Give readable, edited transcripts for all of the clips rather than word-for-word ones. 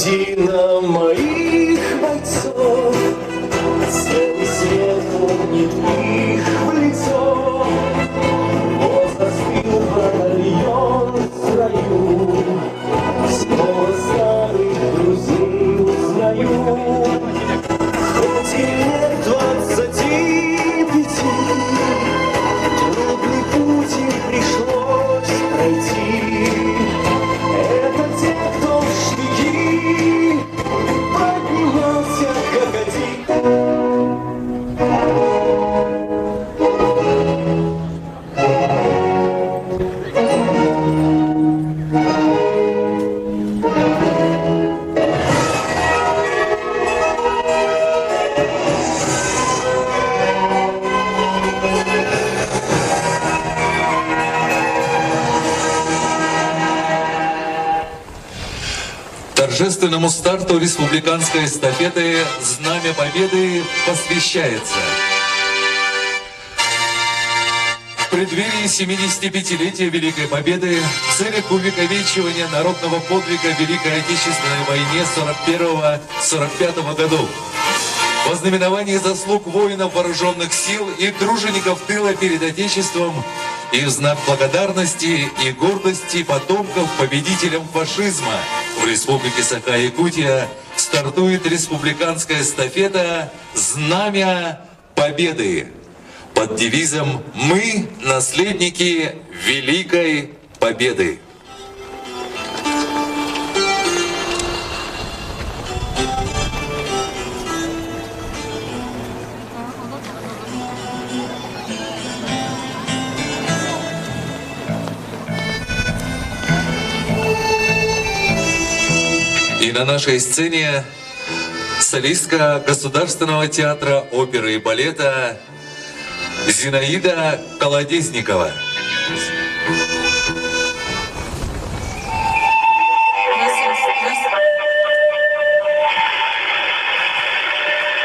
Картина моих бойцов, целый свет помнит их в лицо. Вот застыл батальон в строю, снова старых друзей узнаю. Хоть и лет 25, трудный путь им пришлось пройти. Это те, кто в штыки поднимался как один. Торжественному старту республиканской эстафеты Знамя Победы посвящается. В преддверии 75-летия Великой Победы в целях увековечивания народного подвига в Великой Отечественной войне 41-45 годов, во знаменовании заслуг воинов вооруженных сил и тружеников тыла перед Отечеством и в знак благодарности и гордости потомков победителям фашизма в Республике Саха-Якутия стартует республиканская эстафета «Знамя Победы» под девизом «Мы – наследники Великой Победы». И на нашей сцене солистка Государственного театра оперы и балета Зинаида Колодезникова.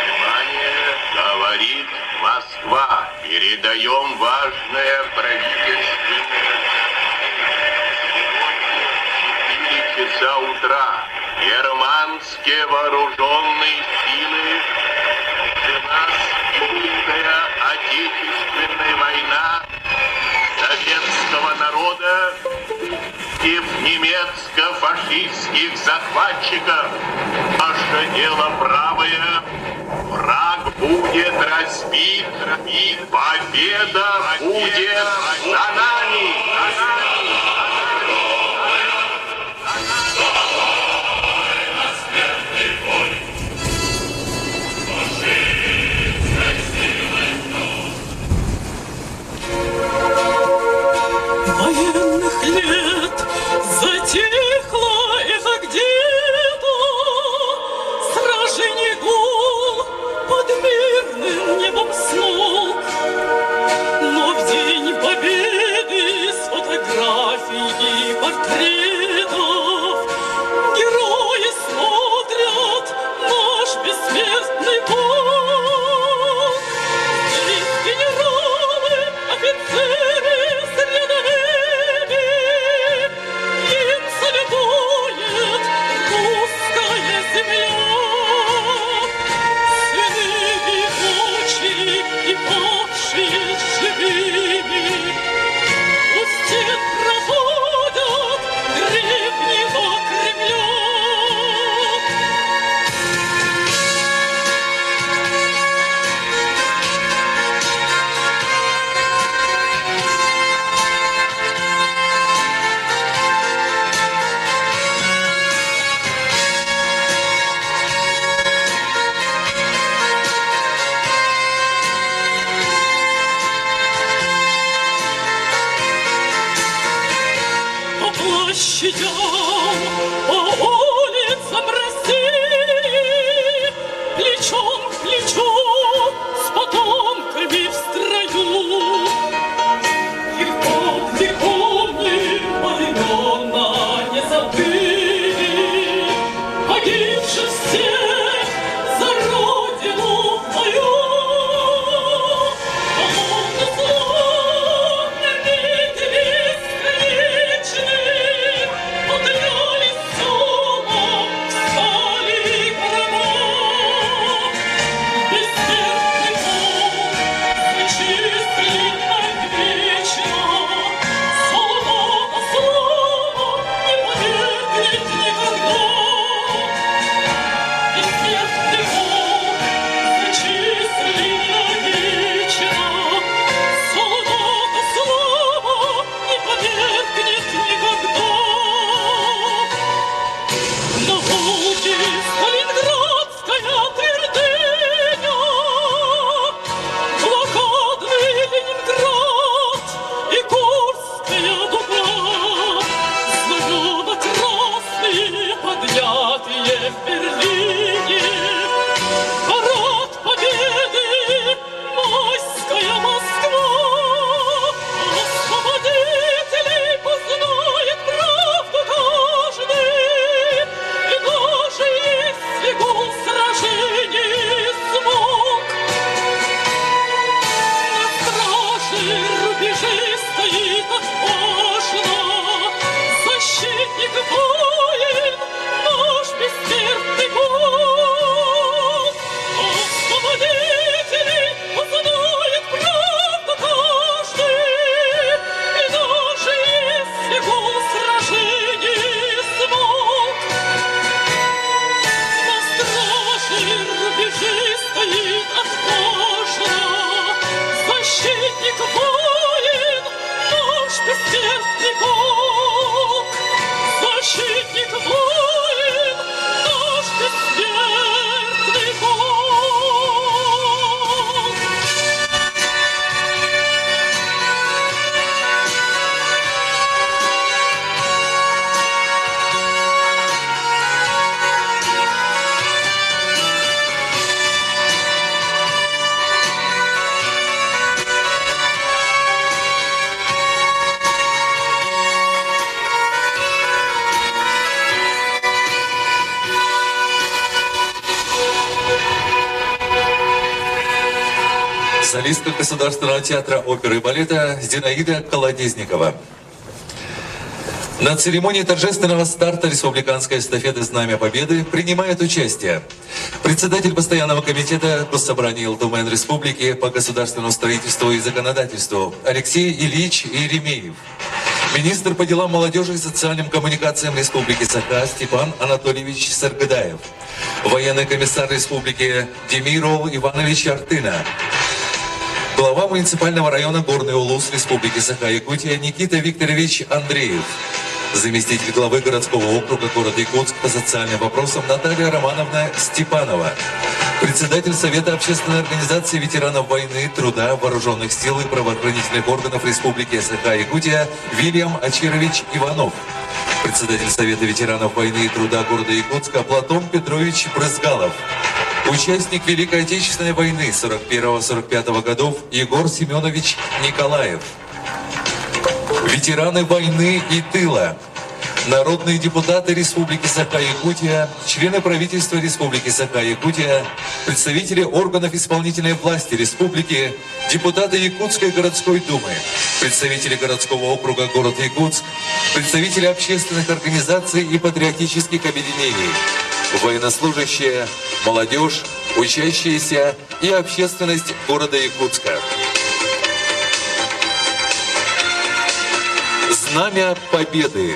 Внимание, говорит Москва. Передаем важное правительственное. Сегодня в 4 часа утра германские вооруженные силы, нас Великая Отечественная война советского народа и немецко-фашистских захватчиков. Наше дело правое, враг будет разбит, и победа будет за нами. Военных лет затихло эхо где-то, сражений гул под мирным небом смолк. Но в день победы с фотографий и портретов герои смотрят наш бессмертный полк. Здесь генералы, офицеры, и павшие живыми, пусть те проходят древнего Кремля. солистка Государственного театра оперы и балета Зинаида Колодезникова. На церемонии торжественного старта республиканской эстафеты «Знамя Победы» принимает участие председатель постоянного комитета Госсобрания ЛДУМН Республики по государственному строительству и законодательству Алексей Ильич Еремеев, министр по делам молодежи и социальным коммуникациям Республики Саха Степан Анатольевич Саргадаев, военный комиссар Республики Демирол Иванович Артына, глава муниципального района Горный Улус Республики Саха-Якутия Никита Викторович Андреев, заместитель главы городского округа города Якутск по социальным вопросам Наталья Романовна Степанова, председатель Совета общественной организации ветеранов войны, труда, вооруженных сил и правоохранительных органов Республики Саха-Якутия Вильям Ачирович Иванов, председатель Совета ветеранов войны и труда города Якутска Платон Петрович Брызгалов, участник Великой Отечественной войны 41-45 годов Егор Семенович Николаев, ветераны войны и тыла, народные депутаты Республики Саха-Якутия, члены правительства Республики Саха-Якутия, представители органов исполнительной власти Республики, депутаты Якутской городской думы, представители городского округа город Якутск, представители общественных организаций и патриотических объединений, военнослужащие, молодежь, учащиеся и общественность города Якутска. Знамя Победы.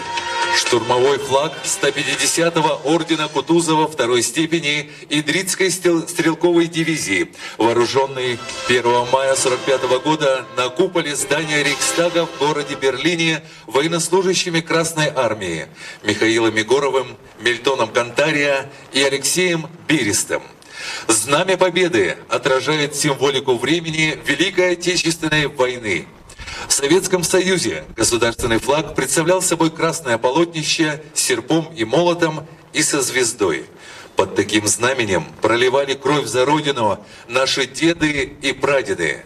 Штурмовой флаг 150-го ордена Кутузова второй степени Идритской стрелковой дивизии, вооруженный 1 мая 1945 года на куполе здания Рейхстага в городе Берлине военнослужащими Красной Армии Михаилом Егоровым, Мильтоном Кантария и Алексеем Берестом. Знамя Победы отражает символику времени Великой Отечественной войны. В Советском Союзе государственный флаг представлял собой красное полотнище с серпом и молотом и со звездой. Под таким знаменем проливали кровь за Родину наши деды и прадеды.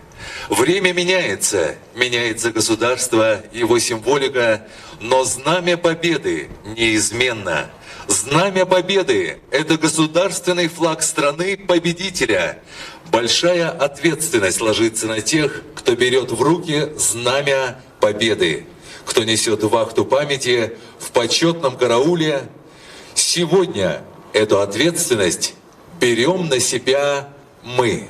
Время меняется, меняется государство, его символика, но знамя Победы неизменно. Знамя Победы – это государственный флаг страны-победителя. Большая ответственность ложится на тех, кто берет в руки знамя Победы, кто несет вахту памяти в почетном карауле. Сегодня эту ответственность берем на себя мы.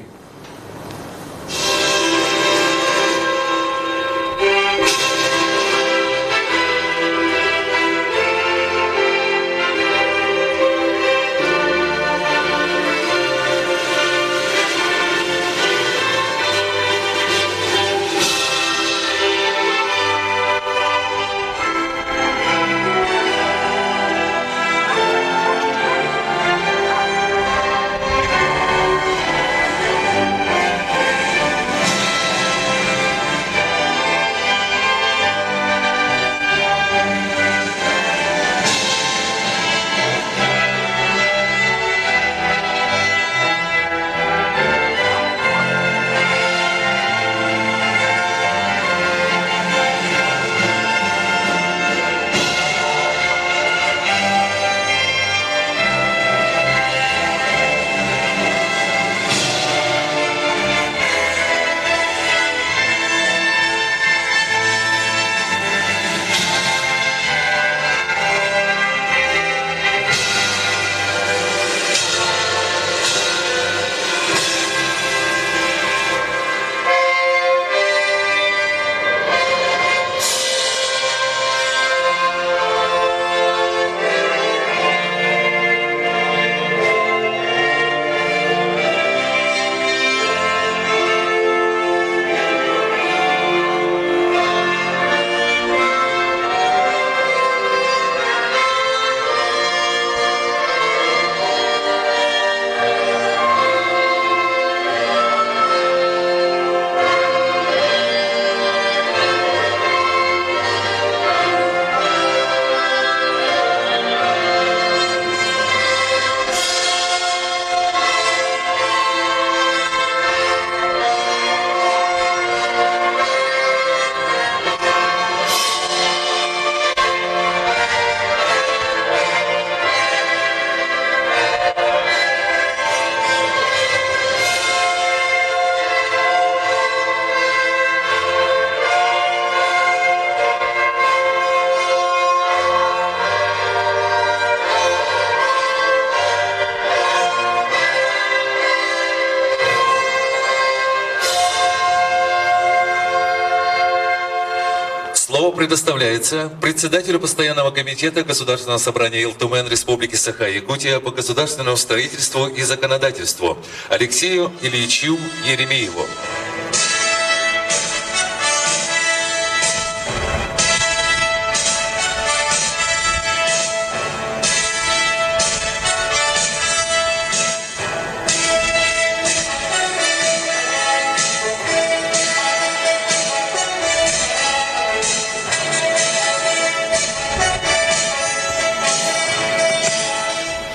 Слово предоставляется председателю постоянного комитета Государственного собрания Илтумен Республики Саха-Якутия по государственному строительству и законодательству Алексею Ильичу Еремееву.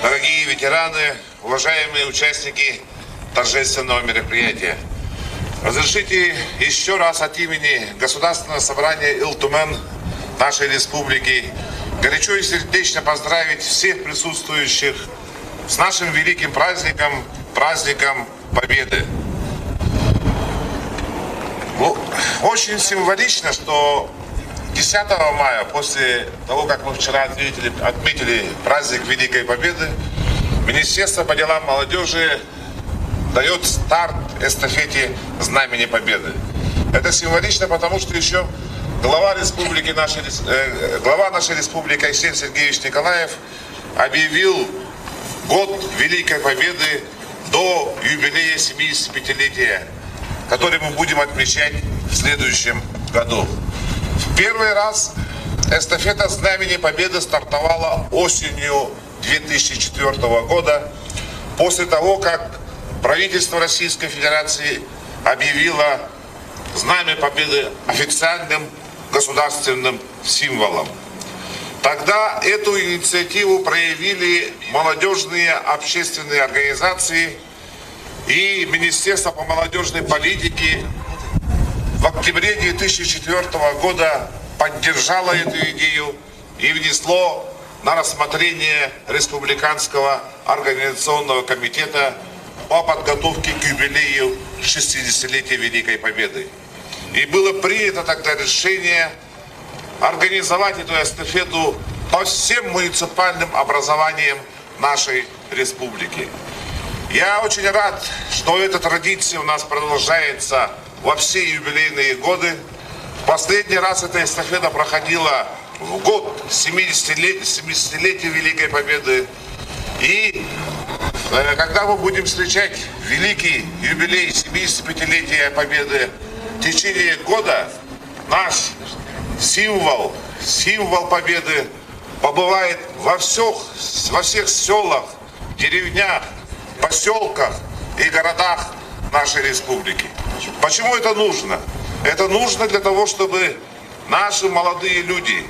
Дорогие ветераны, уважаемые участники торжественного мероприятия, разрешите еще раз от имени Государственного собрания Илтумен нашей республики горячо и сердечно поздравить всех присутствующих с нашим великим праздником, праздником Победы. Очень символично, что 10 мая, после того, как мы вчера отметили праздник Великой Победы, Министерство по делам молодежи дает старт эстафете Знамени Победы. Это символично, потому что еще глава нашей республики Айсен Сергеевич Николаев объявил год Великой Победы до юбилея 75-летия, который мы будем отмечать в следующем году. В первый раз эстафета Знамени Победы стартовала осенью 2004 года, после того, как правительство Российской Федерации объявило Знамя Победы официальным государственным символом. Тогда эту инициативу проявили молодежные общественные организации, и Министерство по молодежной политике в октябре 2004 года поддержало эту идею и внесло на рассмотрение Республиканского организационного комитета по подготовке к юбилею 60-летия Великой Победы. И было принято тогда решение организовать эту эстафету по всем муниципальным образованиям нашей республики. Я очень рад, что эта традиция у нас продолжается во все юбилейные годы. В последний раз эта эстафета проходила в год 70-летия Великой Победы. И когда мы будем встречать великий юбилей 75-летия Победы, в течение года наш символ Победы побывает во всех селах, деревнях, поселках и городах нашей республики. Почему это нужно? Это нужно для того, чтобы наши молодые люди,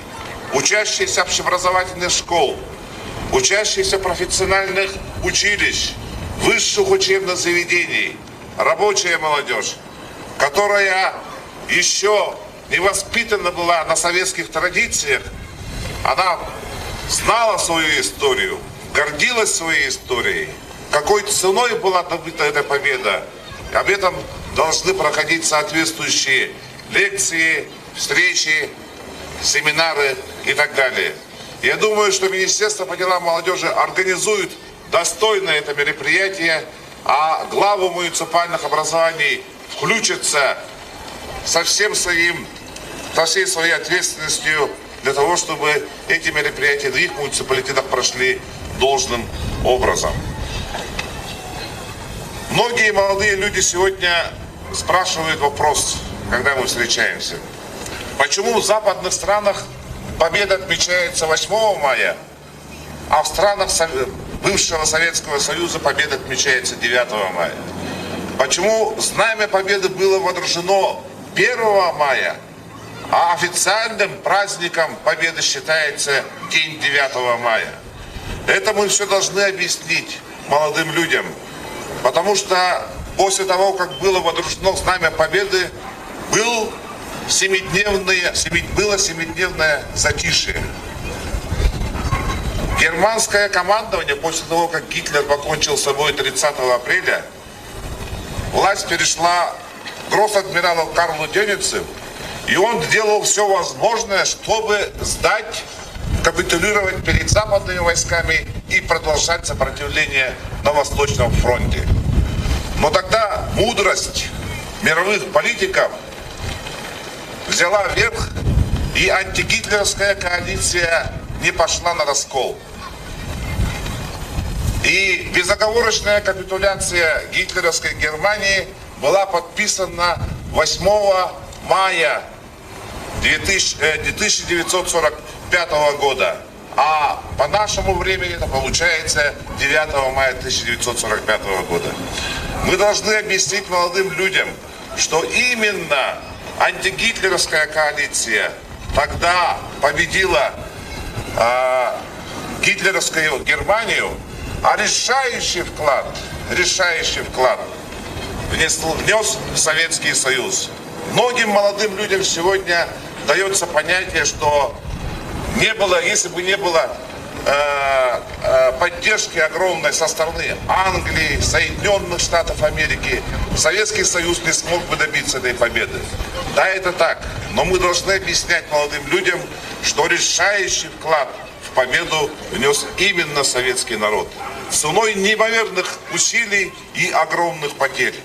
учащиеся общеобразовательных школ, учащиеся профессиональных училищ, высших учебных заведений, рабочая молодежь, которая еще не воспитана была на советских традициях, она знала свою историю, гордилась своей историей, какой ценой была добыта эта победа. Об этом должны проходить соответствующие лекции, встречи, семинары и так далее. Я думаю, что Министерство по делам молодежи организует достойно это мероприятие, а главы муниципальных образований включатся со всей своей ответственностью для того, чтобы эти мероприятия в их муниципалитетах прошли должным образом. Многие молодые люди сегодня спрашивают вопрос, когда мы встречаемся. Почему в западных странах Победа отмечается 8 мая, а в странах бывшего Советского Союза Победа отмечается 9 мая? Почему Знамя Победы было водружено 1 мая, а официальным праздником Победы считается день 9 мая? Это мы все должны объяснить молодым людям. Потому что после того, как было водружено Знамя Победы, было 7-дневное затишье. Германское командование, после того, как Гитлер покончил с собой 30 апреля, власть перешла к гросс-адмиралу Карлу Дёницу, и он делал все возможное, чтобы капитулировать перед западными войсками и продолжать сопротивление на Восточном фронте. Но тогда мудрость мировых политиков взяла верх, и антигитлеровская коалиция не пошла на раскол. И безоговорочная капитуляция гитлеровской Германии была подписана 8 мая 1945 года. А по нашему времени это получается 9 мая 1945 года. Мы должны объяснить молодым людям, что именно антигитлеровская коалиция тогда победила гитлеровскую Германию, а решающий вклад внес Советский Союз. Многим молодым людям сегодня дается понятие, что не было, если бы не было поддержки огромной со стороны Англии, Соединенных Штатов Америки, Советский Союз не смог бы добиться этой победы. Да, это так, но мы должны объяснять молодым людям, что решающий вклад в победу внес именно советский народ. Ценой неимоверных усилий и огромных потерь.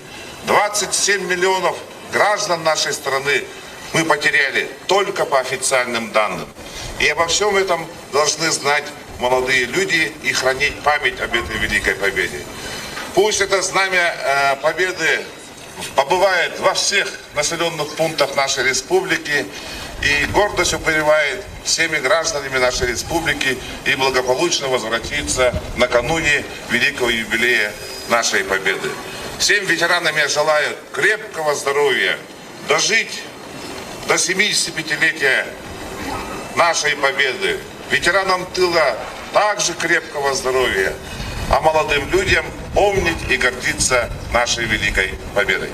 27 миллионов граждан нашей страны мы потеряли только по официальным данным. И обо всем этом должны знать молодые люди и хранить память об этой великой победе. Пусть это знамя победы побывает во всех населенных пунктах нашей республики и гордость упривает всеми гражданами нашей республики и благополучно возвратится накануне великого юбилея нашей победы. Всем ветеранам я желаю крепкого здоровья, дожить до 75-летия нашей победы. Ветеранам тыла также крепкого здоровья, а молодым людям помнить и гордиться нашей великой победой.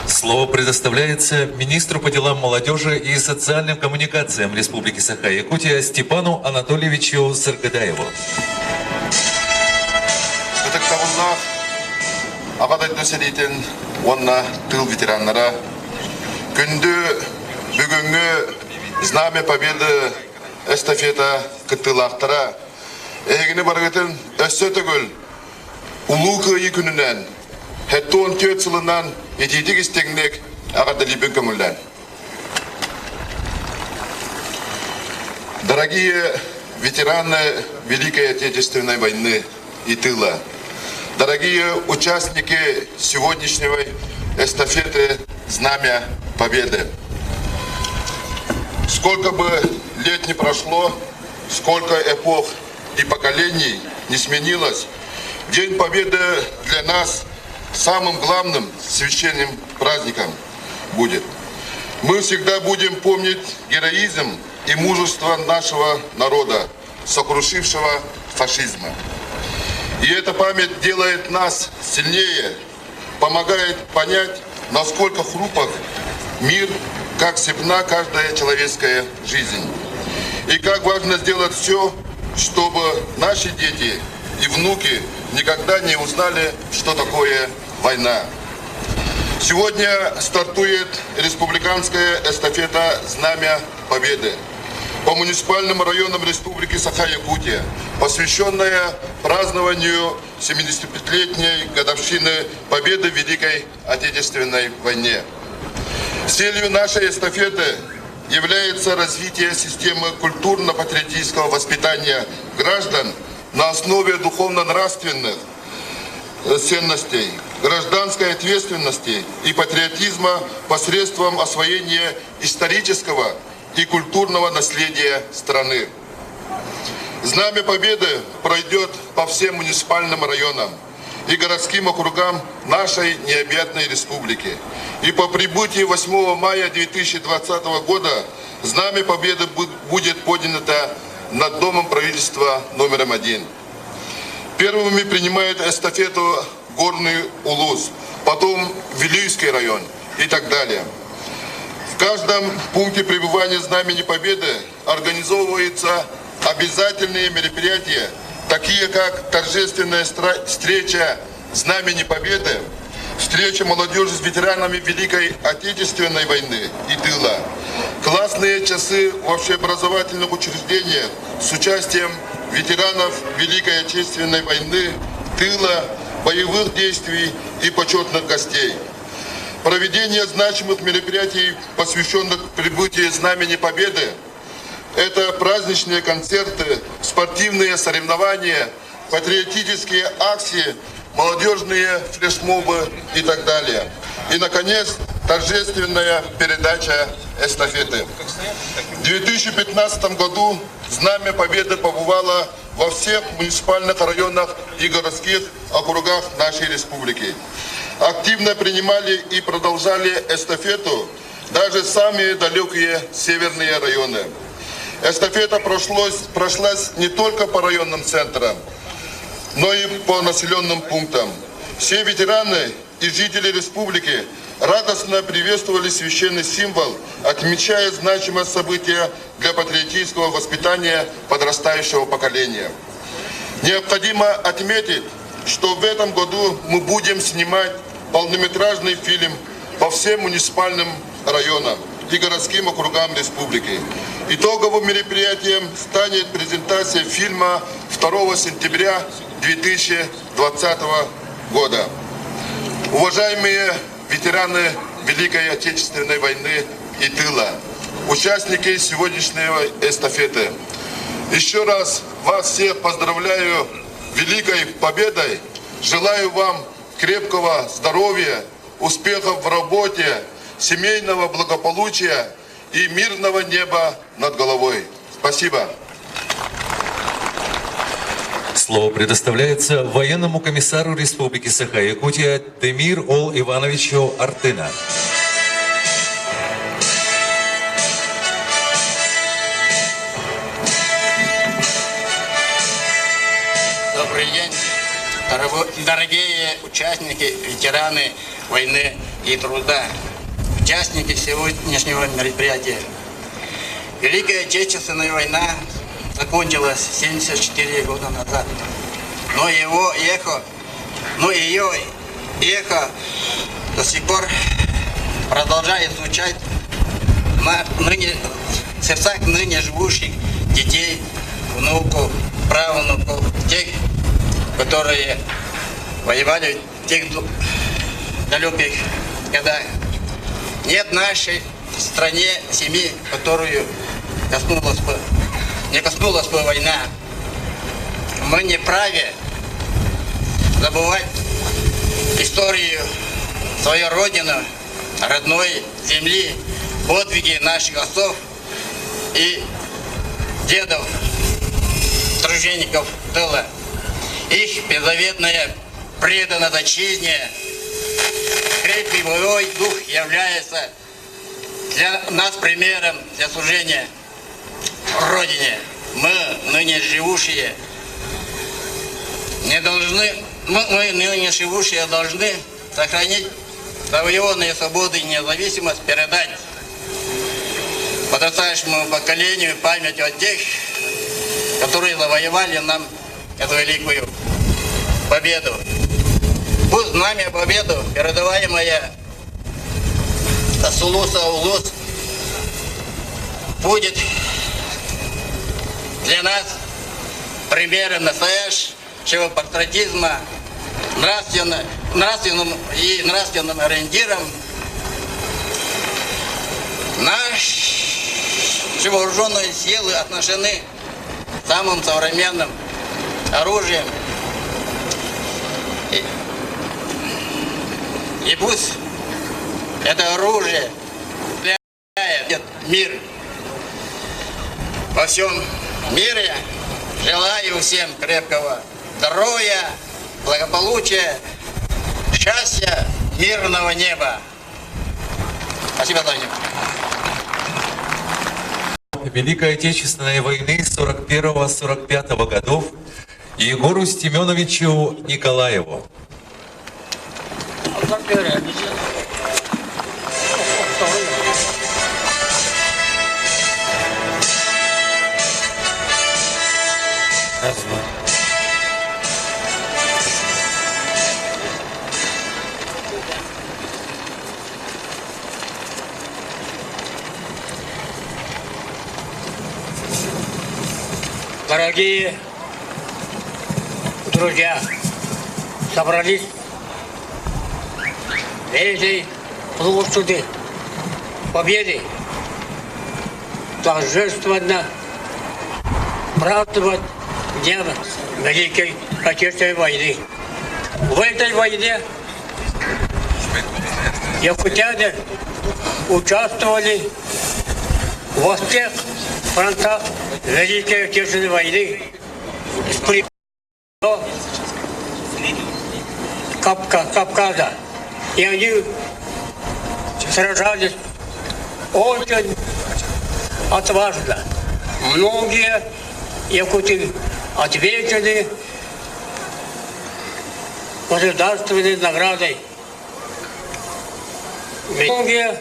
Слово предоставляется министру по делам молодежи и социальным коммуникациям Республики Саха-Якутия Степану Анатольевичу Саргадаеву. Тыл ветераннара күнді бүгінгі знамя победы эстафета кыттылақтара эгини баргытын өссө төгүл улуу кыйы күнүнөн 14 жылынан этитик истегнек агадалибен көмүллән. Дорогие ветераны Великой Отечественной войны и тыла, дорогие участники сегодняшней эстафеты «Знамя Победы». Сколько бы лет не прошло, сколько эпох и поколений не сменилось, День Победы для нас самым главным священным праздником будет. Мы всегда будем помнить героизм и мужество нашего народа, сокрушившего фашизма. И эта память делает нас сильнее, помогает понять, насколько хрупок мир, как цепна каждая человеческая жизнь. И как важно сделать все, чтобы наши дети и внуки никогда не узнали, что такое война. Сегодня стартует республиканская эстафета «Знамя Победы» по муниципальным районам Республики Саха-Якутия, посвященная празднованию 75-летней годовщины победы в Великой Отечественной войне. Целью нашей эстафеты является развитие системы культурно-патриотического воспитания граждан на основе духовно-нравственных ценностей, гражданской ответственности и патриотизма посредством освоения исторического и культурного наследия страны. Знамя Победы пройдет по всем муниципальным районам и городским округам нашей необъятной республики. И по прибытии 8 мая 2020 года Знамя Победы будет поднято над Домом правительства номер 1. Первыми принимают эстафету Горный Улус, потом Вилюйский район и так далее. В каждом пункте пребывания Знамени Победы организовываются обязательные мероприятия, такие как торжественная встреча Знамени Победы, встреча молодежи с ветеранами Великой Отечественной войны и тыла, классные часы в общеобразовательных учреждениях с участием ветеранов Великой Отечественной войны, тыла, боевых действий и почетных гостей. Проведение значимых мероприятий, посвященных прибытию Знамени Победы, это праздничные концерты, спортивные соревнования, патриотические акции, молодежные флешмобы и так далее. И, наконец, торжественная передача эстафеты. В 2015 году Знамя Победы побывало во всех муниципальных районах и городских округах нашей республики. Активно принимали и продолжали эстафету даже самые далекие северные районы. Эстафета прошлась не только по районным центрам, но и по населенным пунктам. Все ветераны и жители республики радостно приветствовали священный символ, отмечая значимое событие для патриотического воспитания подрастающего поколения. Необходимо отметить, что в этом году мы будем снимать полнометражный фильм по всем муниципальным районам и городским округам республики. Итоговым мероприятием станет презентация фильма 2 сентября 2020 года. Уважаемые ветераны Великой Отечественной войны и тыла, участники сегодняшней эстафеты, еще раз вас всех поздравляю с Великой Победой. Желаю вам крепкого здоровья, успехов в работе, семейного благополучия и мирного неба над головой. Спасибо. Слово предоставляется военному комиссару Республики Саха-Якутия Демир Ол Ивановичу Артына. Добрый день, дорогие участники, ветераны войны и труда, участники сегодняшнего мероприятия. Великая Отечественная война закончилась 74 года назад, но ее эхо до сих пор продолжает звучать в сердцах ныне живущих детей, внуков, правнуков, тех, которые воевали в тех далеких годах. Нет в нашей стране семьи, которую не коснулась бы война. Мы не праве забывать историю своей родины, родной земли, подвиги наших отцов и дедов, тружеников тыла. Их беззаветная преданность отчизне, крепкий боевой дух является для нас примером для служения Родине. Мы, ныне живущие, должны сохранить завоеванные свободы и независимость, передать подрастающему поколению память о тех, которые завоевали нам эту великую победу. Пусть Знамя Победы, передаваемое с улуса в улус, будет для нас примером настоящего патриотизма, нравственным ориентиром. Наши вооруженные силы оснащены самым современным оружием. И пусть это оружие спасает мир во всем мире. Желаю всем крепкого здоровья, благополучия, счастья, мирного неба. Спасибо за внимание. Великой Отечественной войны 41-45 годов Егору Стеменовичу Николаеву. Дорогие друзья, собрались дети площади Победы торжественно праздновать День Великой Отечественной войны. В этой войне якутяне участвовали во всех фронтах Великой Отечественной войны с Кавказа. И они сражались очень отважно. Многие якуты ответили государственной наградой. Многие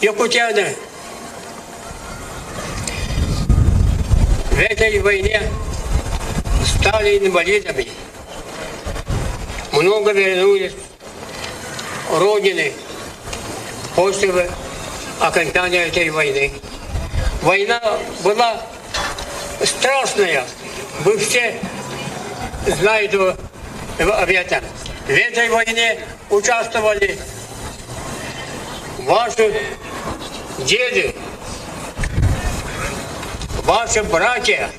якутяне в этой войне стали инвалидами. Много вернулись родины после окончания этой войны. Война была страшная. Вы все знаете об этом. В этой войне участвовали ваши деды, ваши братья.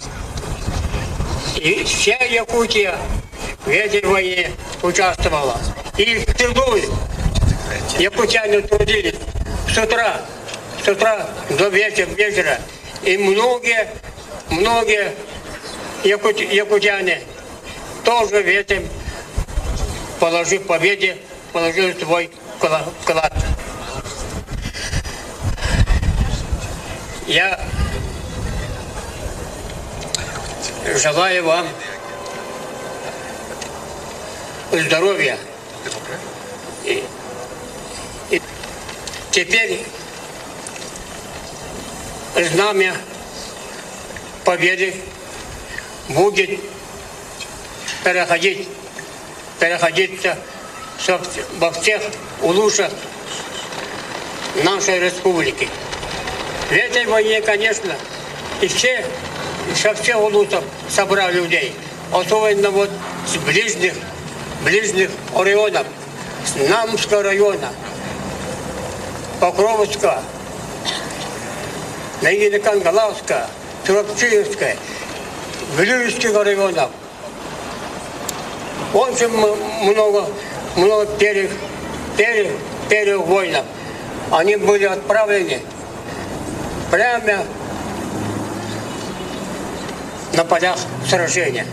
И вся Якутия в этой войне участвовала. И в тылу якутяне трудились с утра до вечера. И многие якутяне тоже в этом победе положили свой вклад. Я желаю вам здоровья. И теперь знамя победы будет переходиться во всех улушах нашей республики. В этой войне, конечно, и со всех улусов собрали людей, особенно вот с ближних районов, с Намского района, Покровского, Нагино-Кангалавского, Турапчинского, Вилюйских районов. Очень много первых воинов. Они были отправлены прямо на полях сражения.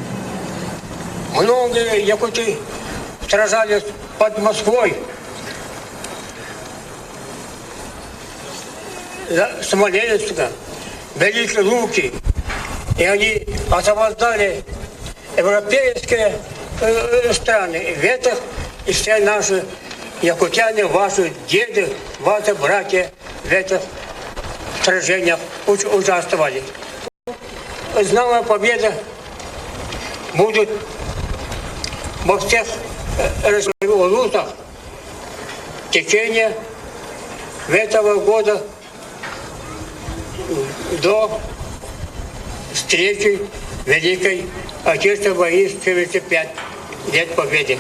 Многие якуты сражались под Москвой, Смоленска, Великие Луки. И они освобождали европейские страны. И в этом и все наши якутяне, ваши деды, ваши братья в этих сражениях участвовали. Знамя победы будет во всех улусах в течение этого года до встречи Великой Отечественной войны 75 лет победы.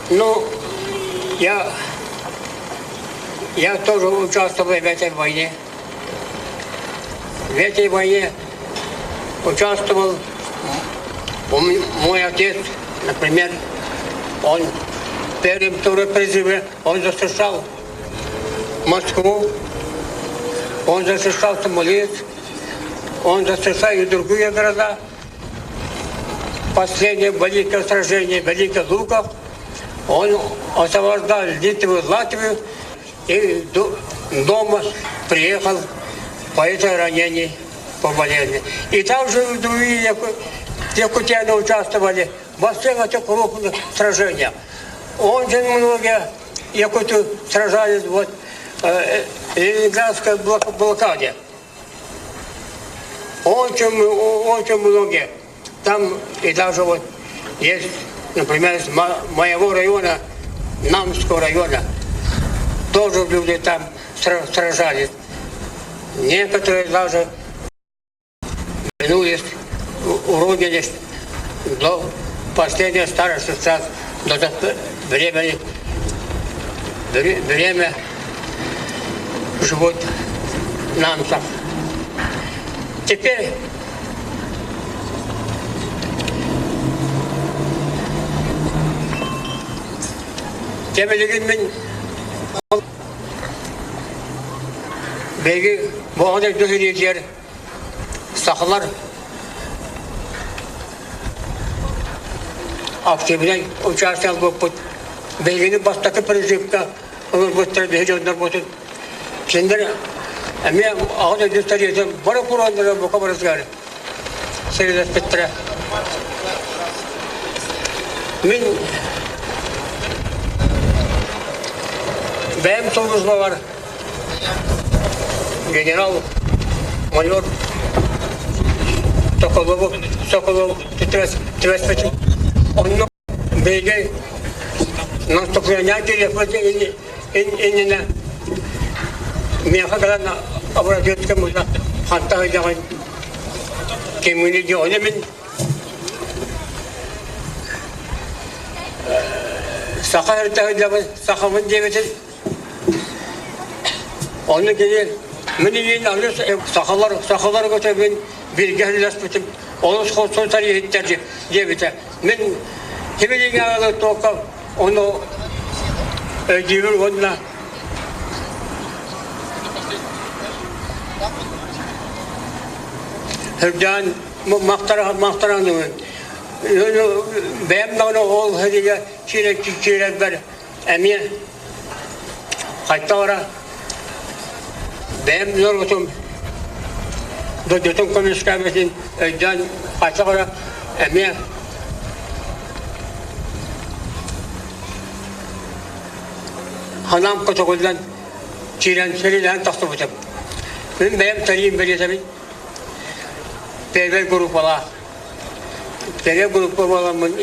Ну, я тоже участвовал в этой войне. В этой войне участвовал мой отец, например, он первым вторым призыве, он защищал Москву, он защищал Смоленск, он защищал и другие города. Последнее великое сражение Великих Луков, он освобождал Литву, Латвию и дома приехал по этой ранению, по болезни. И также другие якутяне участвовали во всех этих крупных сражениях. Очень многие якуты сражались в Ленинградской блокаде. Очень многие. Там и даже вот есть, например, из моего района, Намского района, тоже люди там сражались. Некоторые даже вернулись у родины до последнего старого сейчас до времени, время живут немцев. Теперь темелегенмен belki bu anda dühüriyeciler saklar aktivden uçarsal bu put belki bastaki prezident'e olur göster bir hücumlar bu tut kendileri ama ağda gösteriyor bana kuranlara bu kadar ziyare seyirler petre min benim sorumluluğum var General Mayor Sokolov Trespeçin onun belge наступление yapacak enine meyhakadan abratıkımızda hatta hocamın kimliği diyor onun Sakar'da hocamın sakamın demesin onu gelir Meniyin alırsa sakallar götürüp bir gehirleşmedim. Onu son tarihe hitlerce diye biter. Men kimliğine alır toka onu ödüyor onunla. Hırdan mahtaran diyor. Benim de onu ol hediye çiğret ver. Emiye hatta ora benim yorgutum Dötün komünist kahvesin can kaçak ora emiye hanam kotokuldan çiğren serilen taktı butum. Benim tarihim belirtemin Perver grup ola. Perver grup olamın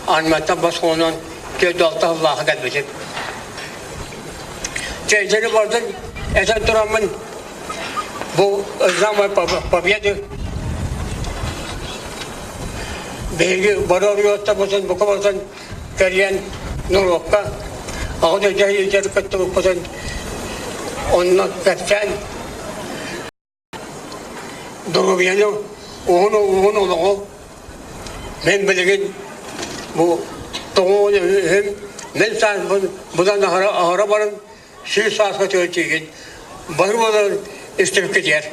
anmatan başkonunan gördü altı Allah'a gelmeyecek. Teyzeli vardır, Esen Turan'ın bu özlem ve papiyeti belki bararıyorsa bu kadar kariyen Nurokka ağda cahil cerkette bu kadar onunla kaçan durubiyanı onu oluğu ben bilgin bu toğunu hem ben sen buradan ahara varın Şu saat ölçeğin barbalar истребитель.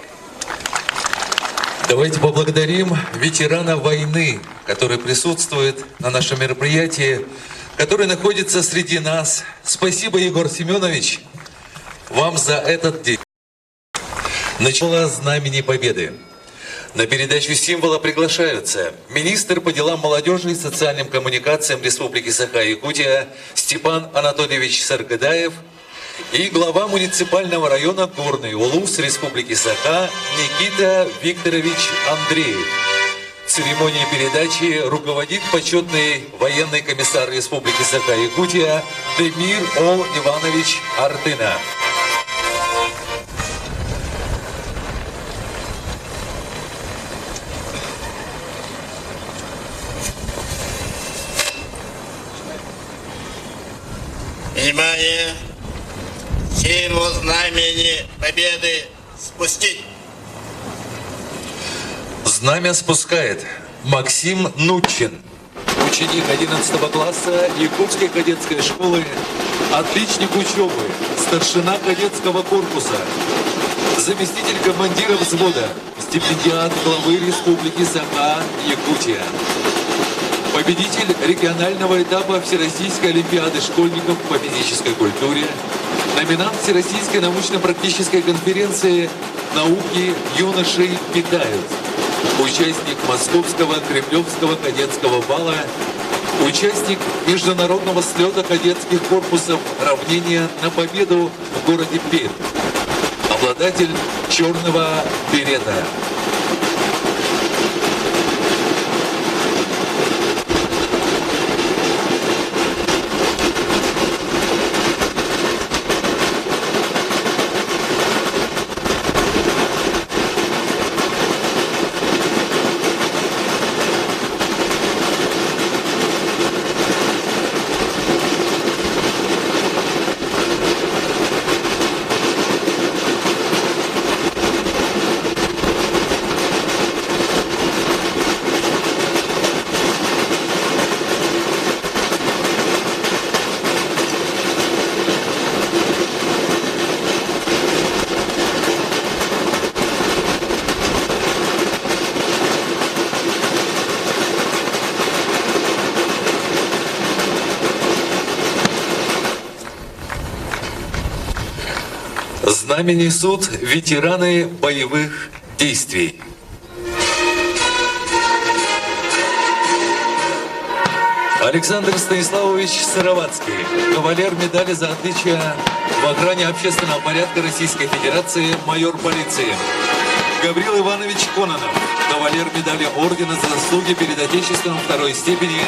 Давайте поблагодарим ветерана войны, который присутствует на нашем мероприятии, который находится среди нас. Спасибо, Егор Семенович, вам за этот день. Начало Знамени Победы. На передачу символа приглашаются министр по делам молодежи и социальным коммуникациям Республики Саха-Якутия Степан Анатольевич Саргадаев и глава муниципального района Горный Улус Республики Саха Никита Викторович Андреев. Церемонии передачи руководит почетный военный комиссар Республики Саха-Якутия Демир О. Иванович Артына. Внимание! Символ Знамени Победы спустить. Знамя спускает Максим Нучин, ученик 11 класса Якутской кадетской школы, отличник учебы, старшина кадетского корпуса, заместитель командира взвода, стипендиат главы Республики Саха-Якутия. Победитель регионального этапа Всероссийской олимпиады школьников по физической культуре, номинант Всероссийской научно-практической конференции «Науки юношей питают», участник Московского Кремлевского кадетского бала, участник международного слета кадетских корпусов «Равнение на победу» в городе Пермь, обладатель черного берета. Знамя несут ветераны боевых действий. Александр Станиславович Сыроватский, кавалер медали за отличие в охране общественного порядка Российской Федерации, майор полиции. Гаврил Иванович Кононов, кавалер медали ордена за заслуги перед Отечеством второй степени,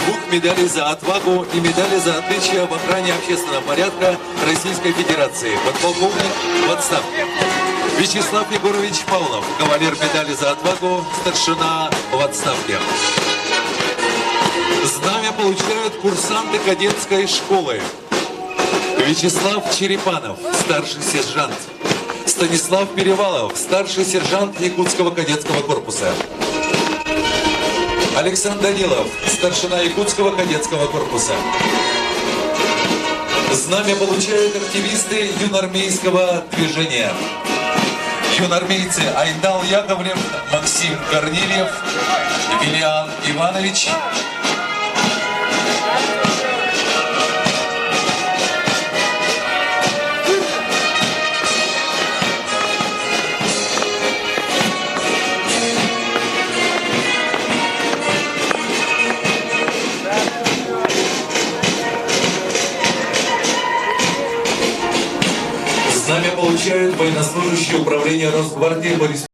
2 медалей за отвагу и медали за отличие в охране общественного порядка Российской Федерации, подполковник в отставке. Вячеслав Егорович Павлов, кавалер медали за отвагу, старшина в отставке. Знамя получают курсанты кадетской школы. Вячеслав Черепанов, старший сержант. Станислав Перевалов, старший сержант Якутского кадетского корпуса. Александр Данилов, старшина Якутского кадетского корпуса. Знамя получают активисты юноармейского движения. Юноармейцы Айдал Яковлев, Максим Корнильев, Виллиан Иванович. Знамя получают военнослужащие управления Росгвардии Борис.